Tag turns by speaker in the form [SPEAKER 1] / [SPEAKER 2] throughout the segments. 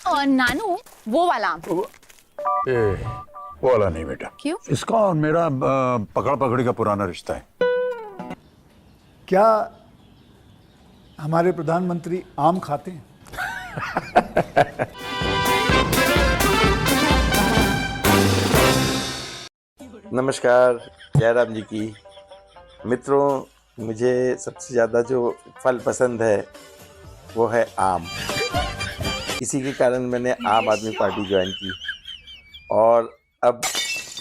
[SPEAKER 1] और नानू वो वाला आम।
[SPEAKER 2] ए, वो वाला नहीं बेटा।
[SPEAKER 1] क्यों?
[SPEAKER 2] इसका और मेरा पकड़ पकड़ी का पुराना रिश्ता है।
[SPEAKER 3] क्या हमारे प्रधानमंत्री आम खाते हैं?
[SPEAKER 4] नमस्कार जयराम जी की मित्रों, मुझे सबसे ज़्यादा जो फल पसंद है वो है आम। इसी के कारण मैंने आम आदमी पार्टी ज्वाइन की और अब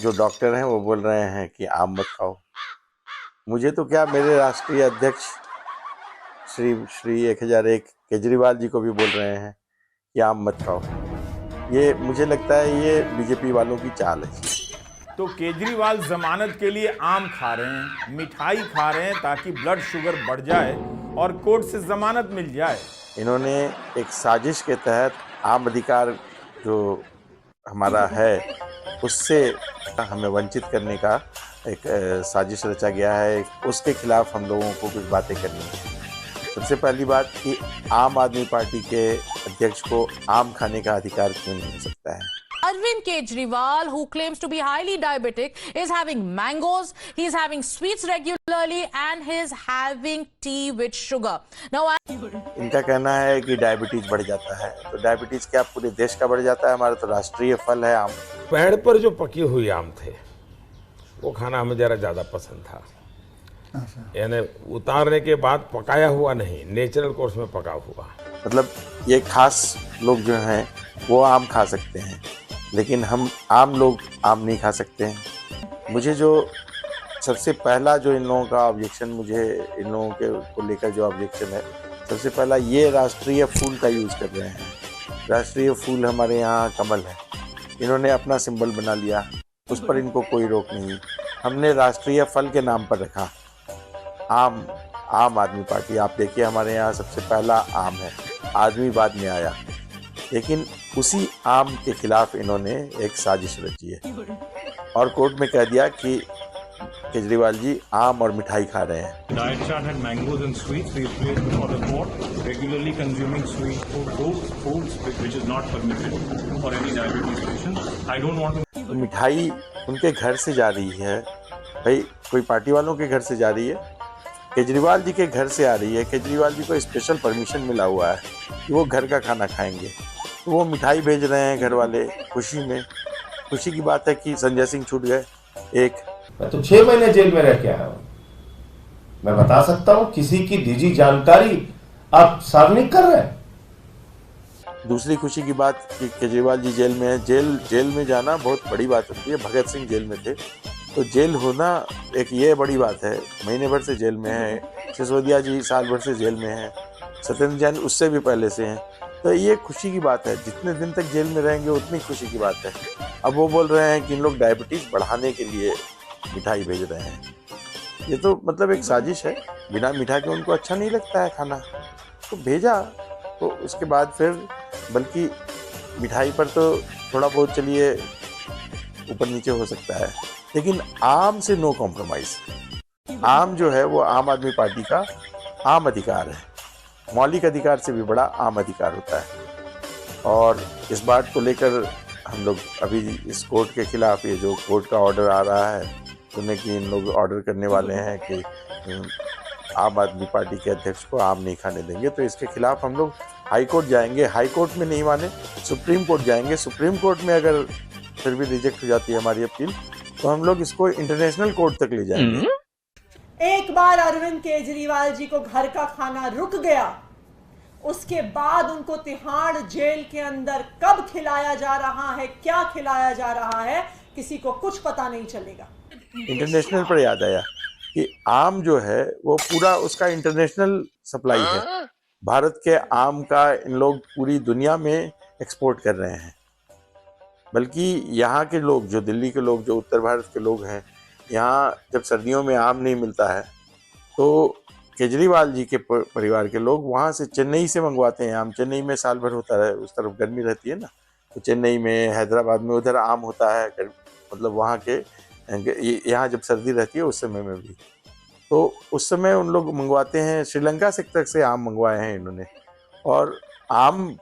[SPEAKER 4] जो डॉक्टर हैं वो बोल रहे हैं कि आम मत खाओ। मुझे तो क्या, मेरे राष्ट्रीय अध्यक्ष श्री 1001 केजरीवाल जी को भी बोल रहे हैं कि आम मत खाओ। ये मुझे लगता है ये बीजेपी वालों की चाल है।
[SPEAKER 5] तो केजरीवाल जमानत के लिए आम खा रहे हैं, मिठाई खा रहे हैं ताकि ब्लड शुगर बढ़ जाए और कोर्ट से जमानत मिल जाए।
[SPEAKER 4] इन्होंने एक साजिश के तहत आम अधिकार जो हमारा है उससे हमें वंचित करने का एक साजिश रचा गया है। उसके खिलाफ हम लोगों को कुछ बातें करनी है। सबसे पहली बात कि आम आदमी पार्टी के अध्यक्ष को आम खाने का अधिकार क्यों नहीं हो सकता है।
[SPEAKER 6] Arvind Kejriwal, who claims to be highly diabetic, is having mangoes, he's having sweets regularly, and he's having tea with sugar. Now,
[SPEAKER 4] इनका कहना है कि डायबिटीज बढ़ जाता है, तो डायबिटीज क्या पूरे देश का बढ़ जाता है? हमारा तो राष्ट्रीय फल है आम।
[SPEAKER 7] पेड़ पर जो पके हुए आम थे वो खाना हमें जरा ज़्यादा पसंद था। यानी उतारने के बाद पकाया हुआ नहीं, नेचुरल कोर्स में पका हुआ।
[SPEAKER 4] मतलब ये खास लोग जो हैं वो आम खा सकते हैं, लेकिन हम आम लोग आम नहीं खा सकते हैं। मुझे जो सबसे पहला जो इन लोगों का ऑब्जेक्शन, मुझे इन लोगों के को लेकर जो ऑब्जेक्शन है, सबसे पहला ये राष्ट्रीय फूल का यूज़ कर रहे हैं। राष्ट्रीय फूल हमारे यहाँ कमल है, इन्होंने अपना सिंबल बना लिया, उस पर इनको कोई रोक नहीं। हमने राष्ट्रीय फल के नाम पर रखा आम आदमी पार्टी। आप देखिए हमारे यहाँ सबसे पहला आम है, आदमी बाद में आया, लेकिन उसी आम के खिलाफ इन्होंने एक साजिश रची है और कोर्ट में कह दिया कि केजरीवाल जी आम और मिठाई खा रहे हैं।
[SPEAKER 8] Diet chart had mangoes and sweets. We placed before the court. Regularly consuming sweet food, those foods which is not permitted for any diabetes patient. I don't want to.
[SPEAKER 4] तो मिठाई उनके घर से जा रही है, भाई कोई पार्टी वालों के घर से जा रही है, केजरीवाल जी के घर से आ रही है। केजरीवाल जी को स्पेशल परमिशन मिला हुआ है कि वो घर का खाना खाएंगे, तो वो मिठाई भेज रहे हैं घर वाले खुशी में। खुशी की बात है कि संजय सिंह छूट गए। एक
[SPEAKER 9] मैं तो 6 महीने जेल में रह के आया हूं। मैं बता सकता हूं किसी की निजी जानकारी आप सार्वजनिक कर रहे हैं।
[SPEAKER 4] दूसरी खुशी की बात कि केजरीवाल जी जेल में है। जेल में जाना बहुत बड़ी बात होती है। भगत सिंह जेल में थे, तो जेल होना एक ये बड़ी बात है। महीने भर से जेल में है। सिसोदिया जी साल भर से जेल में है। सत्येंद्र जैन उससे भी पहले से हैं। तो ये खुशी की बात है, जितने दिन तक जेल में रहेंगे उतनी खुशी की बात है। अब वो बोल रहे हैं कि इन लोग डायबिटीज बढ़ाने के लिए मिठाई भेज रहे हैं। ये तो मतलब एक साजिश है। बिना मीठा के उनको अच्छा नहीं लगता है खाना, तो भेजा। तो उसके बाद फिर बल्कि मिठाई पर तो थोड़ा बहुत चलिए ऊपर नीचे हो सकता है, लेकिन आम से नो कॉम्प्रोमाइज। आम जो है वो आम आदमी पार्टी का आम अधिकार है। मौलिक अधिकार से भी बड़ा आम अधिकार होता है। और इस बात को लेकर हम लोग अभी इस कोर्ट के खिलाफ, ये जो कोर्ट का ऑर्डर आ रहा है, सुनने की इन लोग ऑर्डर करने वाले हैं कि आम आदमी पार्टी के अध्यक्ष को आम नहीं खाने देंगे, तो इसके खिलाफ हम लोग हाई कोर्ट जाएंगे। हाई कोर्ट में नहीं माने सुप्रीम कोर्ट जाएंगे। सुप्रीम कोर्ट में अगर फिर भी रिजेक्ट हो जाती है हमारी अपील, तो हम लोग इसको इंटरनेशनल कोर्ट तक ले जाएंगे।
[SPEAKER 10] एक बार अरविंद केजरीवाल जी को घर का खाना रुक गया, उसके बाद उनको तिहाड़ जेल के अंदर कब खिलाया जा रहा है, क्या खिलाया जा रहा है, किसी को कुछ पता नहीं चलेगा।
[SPEAKER 4] इंटरनेशनल पर याद आया कि आम जो है वो पूरा उसका इंटरनेशनल सप्लाई है। भारत के आम का इन लोग पूरी दुनिया में एक्सपोर्ट कर रहे हैं। बल्कि यहाँ के लोग, जो दिल्ली के लोग, जो उत्तर भारत के लोग हैं, यहाँ जब सर्दियों में आम नहीं मिलता है तो केजरीवाल जी के परिवार के लोग वहाँ से, चेन्नई से मंगवाते हैं आम। चेन्नई में साल भर होता है, उस तरफ गर्मी रहती है ना, तो चेन्नई में, हैदराबाद में उधर आम होता है। मतलब वहाँ के, यहाँ जब सर्दी रहती है उस समय में भी, तो उस समय उन लोग मंगवाते हैं। श्रीलंका से तक से आम मंगवाए हैं इन्होंने। और आम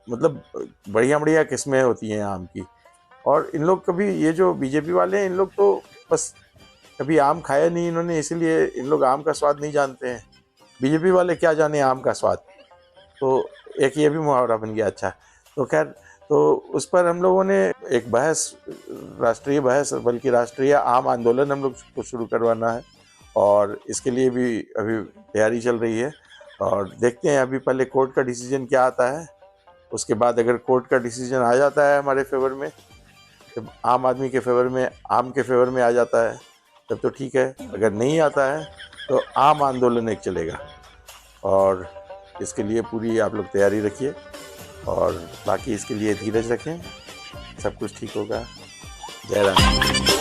[SPEAKER 4] मतलब बढ़िया बढ़िया किस्में होती हैं आम की। और इन लोग कभी, ये जो बीजेपी वाले हैं, इन लोग तो बस कभी आम खाया नहीं इन्होंने, इसीलिए इन लोग आम का स्वाद नहीं जानते हैं। बीजेपी वाले क्या जाने आम का स्वाद। तो एक ये भी मुहावरा बन गया। अच्छा, तो खैर, तो उस पर हम लोगों ने एक बहस, राष्ट्रीय बहस, बल्कि राष्ट्रीय आम आंदोलन हम लोग को शुरू करवाना है, और इसके लिए भी अभी तैयारी चल रही है। और देखते हैं अभी पहले कोर्ट का डिसीजन क्या आता है, उसके बाद अगर कोर्ट का डिसीजन आ जाता है हमारे फेवर में, जब आम आदमी के फेवर में, आम के फेवर में आ जाता है, तब तो ठीक है। अगर नहीं आता है तो आम आंदोलन एक चलेगा, और इसके लिए पूरी आप लोग तैयारी रखिए, और बाकी इसके लिए धीरज रखें, सब कुछ ठीक होगा। जय राम।